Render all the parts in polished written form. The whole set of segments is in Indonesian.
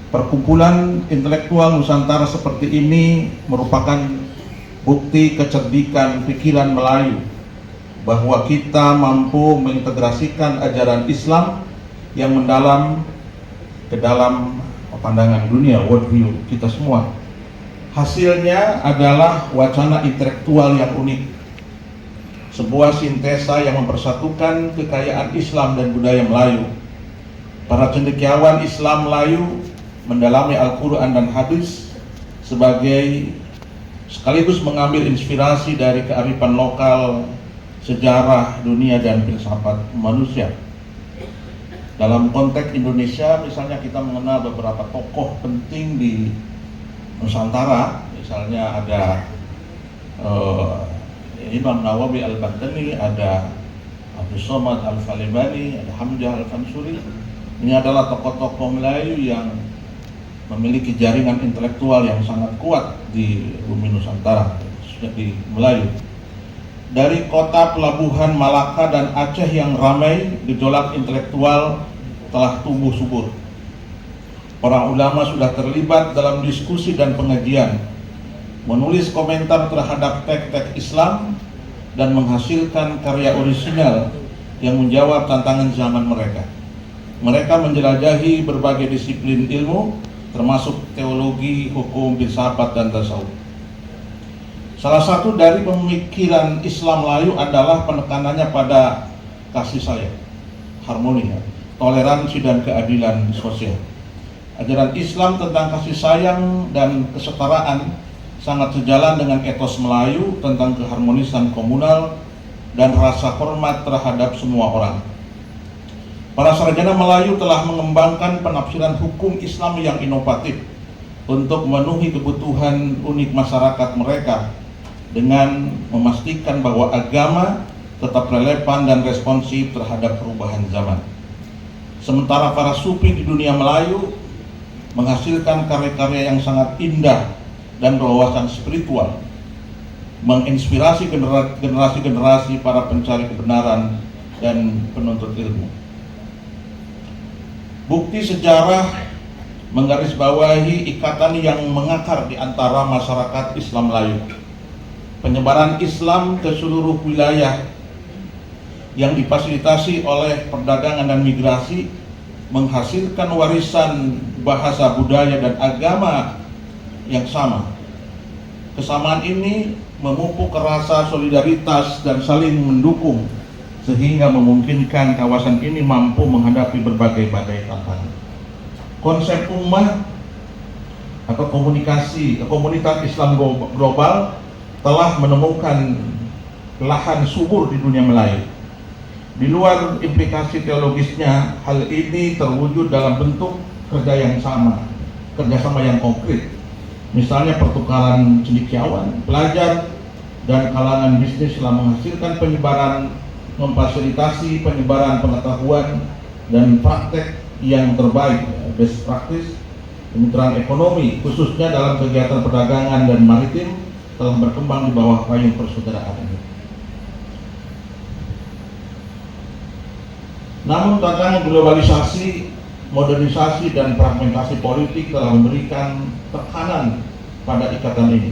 Perkumpulan intelektual Nusantara seperti ini merupakan bukti kecerdikan pikiran Melayu bahwa kita mampu mengintegrasikan ajaran Islam yang mendalam ke dalam pandangan dunia, worldview kita semua. Hasilnya adalah wacana intelektual yang unik, sebuah sintesa yang mempersatukan kekayaan Islam dan budaya Melayu. Para cendekiawan Islam Melayu mendalami Al-Quran dan hadis sekaligus mengambil inspirasi dari kearifan lokal, sejarah dunia dan filsafat manusia. Dalam konteks Indonesia, misalnya kita mengenal beberapa tokoh penting di Nusantara, misalnya ada Imam Nawawi Al-Baghdadi, ada Abdul Somad Al-Falibani, ada Hamzah Al-Fansuri. Ini adalah tokoh-tokoh Melayu yang memiliki jaringan intelektual yang sangat kuat di bumi Nusantara, di Melayu. Dari kota pelabuhan Malaka dan Aceh yang ramai, gejolak intelektual telah tumbuh subur. Para ulama sudah terlibat dalam diskusi dan pengajian, menulis komentar terhadap teks-teks Islam, dan menghasilkan karya orisinal yang menjawab tantangan zaman mereka. Mereka menjelajahi berbagai disiplin ilmu, termasuk teologi, hukum, filsafat, dan tasawuf. Salah satu dari pemikiran Islam Melayu adalah penekanannya pada kasih sayang, harmoni, toleransi, dan keadilan sosial. Ajaran Islam tentang kasih sayang dan kesetaraan sangat sejalan dengan etos Melayu tentang keharmonisan komunal dan rasa hormat terhadap semua orang. Para sarjana Melayu telah mengembangkan penafsiran hukum Islam yang inovatif untuk memenuhi kebutuhan unik masyarakat mereka dengan memastikan bahwa agama tetap relevan dan responsif terhadap perubahan zaman. Sementara para sufi di dunia Melayu menghasilkan karya-karya yang sangat indah dan berwawasan spiritual, menginspirasi generasi-generasi para pencari kebenaran dan penuntut ilmu. Bukti sejarah menggarisbawahi ikatan yang mengakar di antara masyarakat Islam Melayu. Penyebaran Islam ke seluruh wilayah yang difasilitasi oleh perdagangan dan migrasi menghasilkan warisan bahasa, budaya, dan agama yang sama. Kesamaan ini memupuk rasa solidaritas dan saling mendukung, sehingga memungkinkan kawasan ini mampu menghadapi berbagai badai tantangan. Konsep ummah atau komunitas Islam global telah menemukan lahan subur di dunia Melayu. Di luar implikasi teologisnya, hal ini terwujud dalam bentuk kerjasama yang konkret. Misalnya pertukaran cendekiawan, pelajar, dan kalangan bisnis telah menghasilkan memfasilitasi penyebaran pengetahuan dan praktek yang terbaik, best practice. Kemitraan ekonomi, khususnya dalam kegiatan perdagangan dan maritim, telah berkembang di bawah payung persaudaraan ini. Namun tantangan globalisasi, modernisasi, dan fragmentasi politik telah memberikan tekanan pada ikatan ini.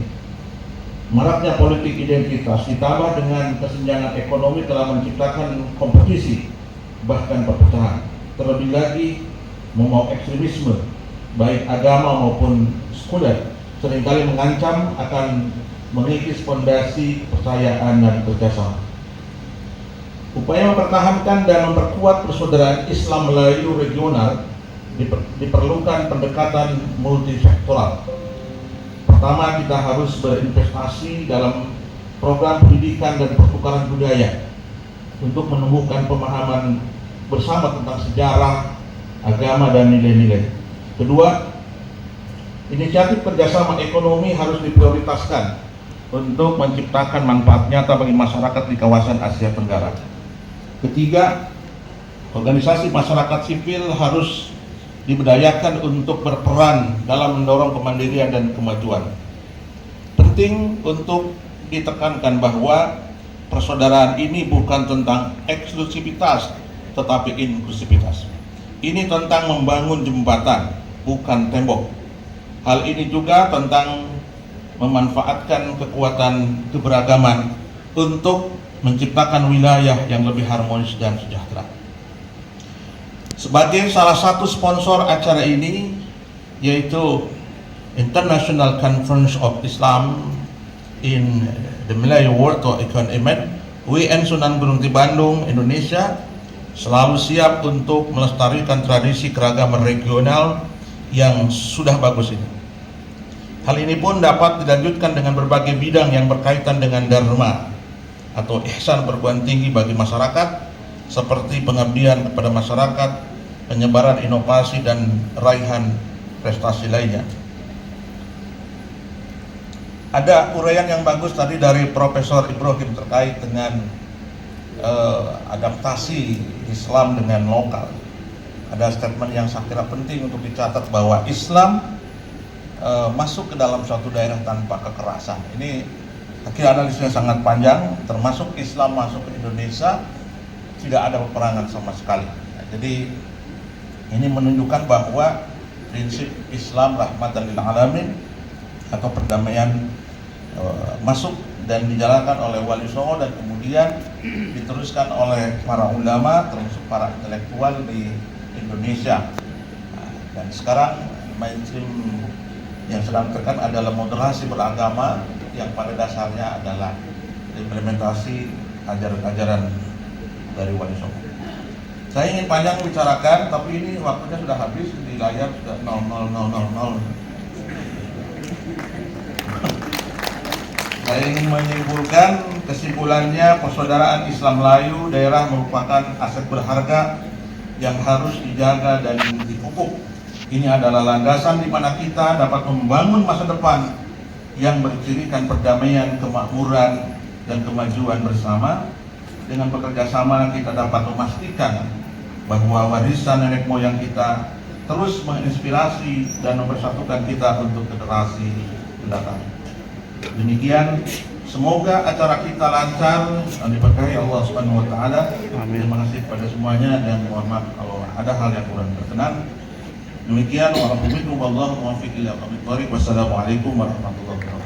Maraknya politik identitas ditambah dengan kesenjangan ekonomi telah menciptakan kompetisi, bahkan perpecahan. Terlebih lagi, momok ekstremisme, baik agama maupun sekuler, seringkali mengancam akan mengikis fondasi kepercayaan dan kerjasama. Upaya mempertahankan dan memperkuat persaudaraan Islam Melayu regional diperlukan pendekatan multisektoral. Pertama, kita harus berinvestasi dalam program pendidikan dan pertukaran budaya untuk menumbuhkan pemahaman bersama tentang sejarah, agama, dan nilai-nilai. Kedua, inisiatif kerjasama ekonomi harus diprioritaskan untuk menciptakan manfaat nyata bagi masyarakat di kawasan Asia Tenggara. Ketiga, organisasi masyarakat sipil harus diberdayakan untuk berperan dalam mendorong kemandirian dan kemajuan. Penting untuk ditekankan bahwa persaudaraan ini bukan tentang eksklusivitas, tetapi inklusivitas. Ini tentang membangun jembatan bukan tembok. Hal ini juga tentang memanfaatkan kekuatan keberagaman untuk menciptakan wilayah yang lebih harmonis dan sejahtera. Sebagai salah satu sponsor acara ini, yaitu International Conference of Islam in the Melayu World atau ICON-IMED, UIN Sunan Gunung Jati Bandung, Indonesia selalu siap untuk melestarikan tradisi keragaman regional yang sudah bagus ini. Hal ini pun dapat dilanjutkan dengan berbagai bidang yang berkaitan dengan dharma atau ihsan perguruan tinggi bagi masyarakat, seperti pengabdian kepada masyarakat, penyebaran inovasi dan raihan prestasi lainnya. Ada uraian yang bagus tadi dari Profesor Ibrahim terkait dengan adaptasi Islam dengan lokal. Ada statement yang saya kira penting untuk dicatat bahwa Islam masuk ke dalam suatu daerah tanpa kekerasan. Ini akhirnya analisisnya sangat panjang, termasuk Islam masuk ke Indonesia tidak ada peperangan sama sekali. Jadi ini menunjukkan bahwa prinsip Islam rahmatan lil alamin atau perdamaian masuk dan dijalankan oleh Wali Songo dan kemudian diteruskan oleh para ulama termasuk para intelektual di Indonesia. Dan sekarang mainstream yang sedang terkan adalah moderasi beragama yang pada dasarnya adalah implementasi ajaran-ajaran dari Wali Songo. Saya ingin panjang bicarakan, tapi ini waktunya sudah habis, di layar sudah 0000. Saya ingin menyimpulkan, kesimpulannya persaudaraan Islam Melayu daerah merupakan aset berharga yang harus dijaga dan dipupuk. Ini adalah landasan di mana kita dapat membangun masa depan yang bercirikan perdamaian, kemakmuran, dan kemajuan bersama. Dengan bekerja sama kita dapat memastikan bahwa warisan nenek moyang kita terus menginspirasi dan mempersatukan kita untuk generasi mendatang. Demikian, semoga acara kita lancar dan diberkahi Allah Subhanahu wa taala. Terima kasih kepada semuanya dan mohon maaf kalau ada hal yang kurang berkenan. Demikian, wassalamualaikum warahmatullahi wabarakatuh.